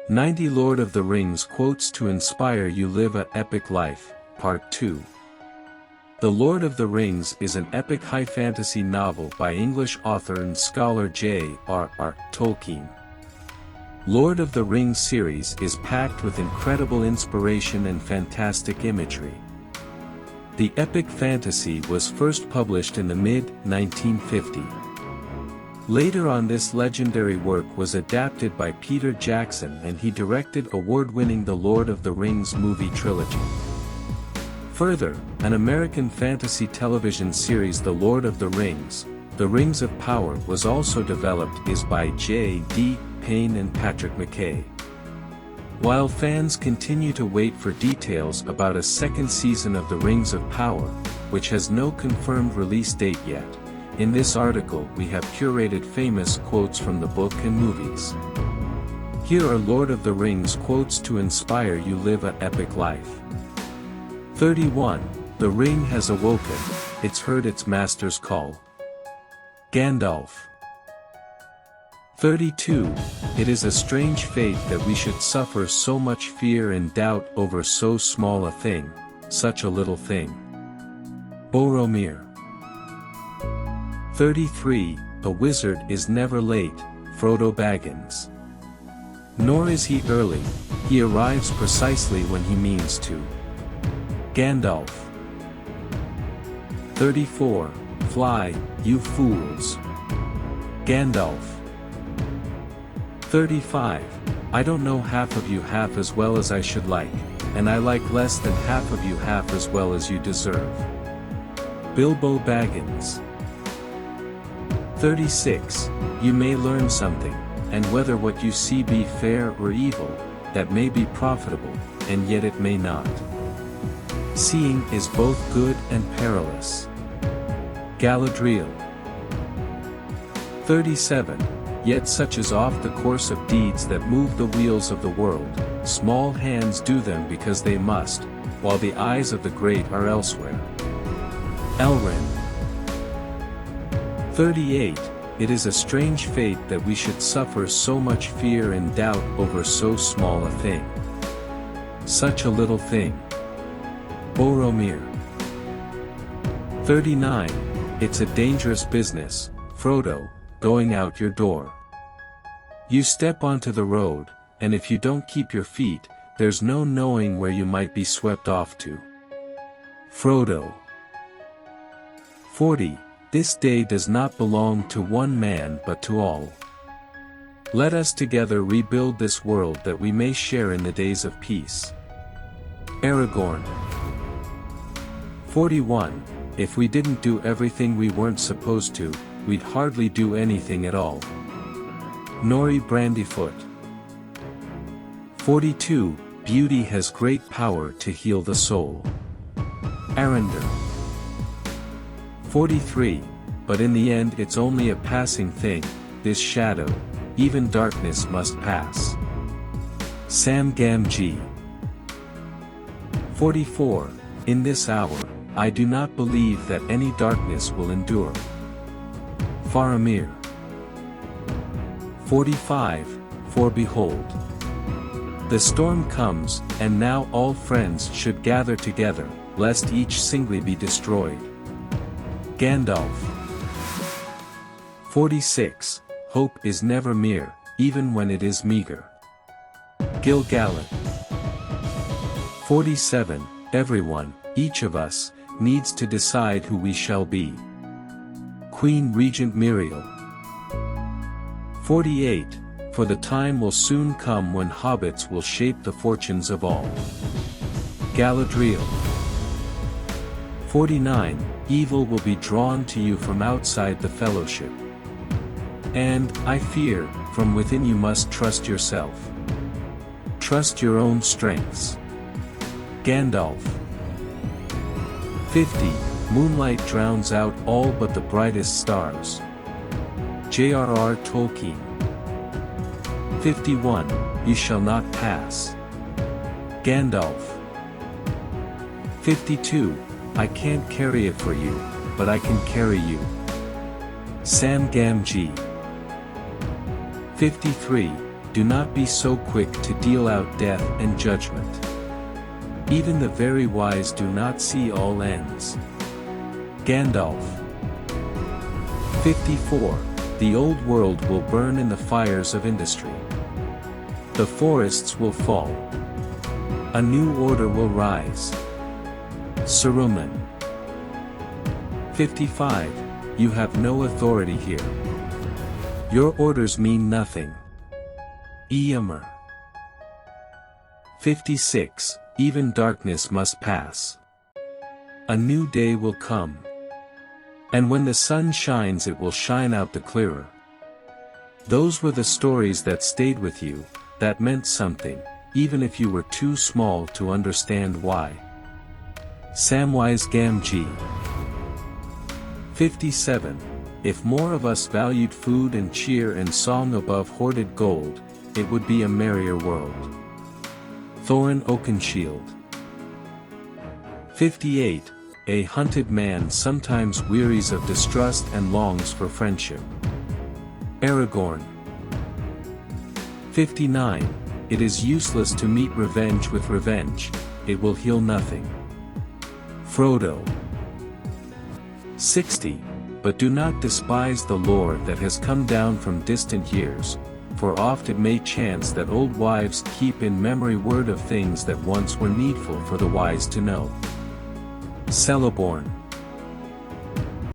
90 Lord of the Rings quotes to inspire you. Live an epic life, Part 2. The Lord of the Rings is an epic high fantasy novel by English author and scholar J.R.R. Tolkien. Lord of the Rings series is packed with incredible inspiration and fantastic imagery. The epic fantasy was first published in the mid-1950s. Later on, this legendary work was adapted by Peter Jackson, and he directed award-winning The Lord of the Rings movie trilogy. Further, an American fantasy television series The Lord of the Rings, The Rings of Power was also developed by J.D. Payne and Patrick McKay. While fans continue to wait for details about a second season of The Rings of Power, which has no confirmed release date yet, in this article we have curated famous quotes from the book and movies. Here are Lord of the Rings quotes to inspire you. Live an epic life. 31. The ring has awoken, it's heard its master's call. Gandalf. 32. It is a strange fate that we should suffer so much fear and doubt over so small a thing, such a little thing. Boromir. 33. A wizard is never late, Frodo Baggins. Nor is he early, he arrives precisely when he means to. Gandalf. 34. Fly, you fools. Gandalf. 35. I don't know half of you half as well as I should like, and I like less than half of you half as well as you deserve. Bilbo Baggins. 36. You may learn something, and whether what you see be fair or evil, that may be profitable, and yet it may not. Seeing is both good and perilous. Galadriel. 37. Yet such is oft the course of deeds that move the wheels of the world, small hands do them because they must, while the eyes of the great are elsewhere. Elrond. 38. It is a strange fate that we should suffer so much fear and doubt over so small a thing. Such a little thing. Boromir. 39. It's a dangerous business, Frodo, going out your door. You step onto the road, and if you don't keep your feet, there's no knowing where you might be swept off to. Frodo. 40. This day does not belong to one man but to all. Let us together rebuild this world that we may share in the days of peace. Aragorn. 41. If we didn't do everything we weren't supposed to, we'd hardly do anything at all. Nori Brandyfoot. 42. Beauty has great power to heal the soul. Arender. 43. But in the end it's only a passing thing, this shadow, even darkness must pass. Sam Gamgee. 44. In this hour, I do not believe that any darkness will endure. Faramir. 45. For behold, the storm comes, and now all friends should gather together, lest each singly be destroyed. Gandalf. 46. Hope is never mere, even when it is meager. Gil-galad. 47. Everyone, each of us, needs to decide who we shall be. Queen Regent Muriel. 48. For the time will soon come when hobbits will shape the fortunes of all. Galadriel. 49. Evil will be drawn to you from outside the fellowship. And, I fear, from within you must trust yourself. Trust your own strengths. Gandalf. 50. Moonlight drowns out all but the brightest stars. J.R.R. Tolkien. 51. You shall not pass. Gandalf. 52. I can't carry it for you, but I can carry you. Sam Gamgee. 53. do not be so quick to deal out death and judgment. Even the very wise do not see all ends. Gandalf. 54. The old world will burn in the fires of industry. The forests will fall. A new order will rise. Saruman. 55. You have no authority here. Your orders mean nothing. Eomer. 56. Even darkness must pass. A new day will come. And when the sun shines it will shine out the clearer. Those were the stories that stayed with you, that meant something, even if you were too small to understand why. Samwise Gamgee. 57. If more of us valued food and cheer and song above hoarded gold, it would be a merrier world. Thorin Oakenshield. 58. A hunted man sometimes wearies of distrust and longs for friendship. Aragorn. 59. It is useless to meet revenge with revenge, it will heal nothing. Frodo. 60. But do not despise the lore that has come down from distant years, for oft it may chance that old wives keep in memory word of things that once were needful for the wise to know. Celeborn.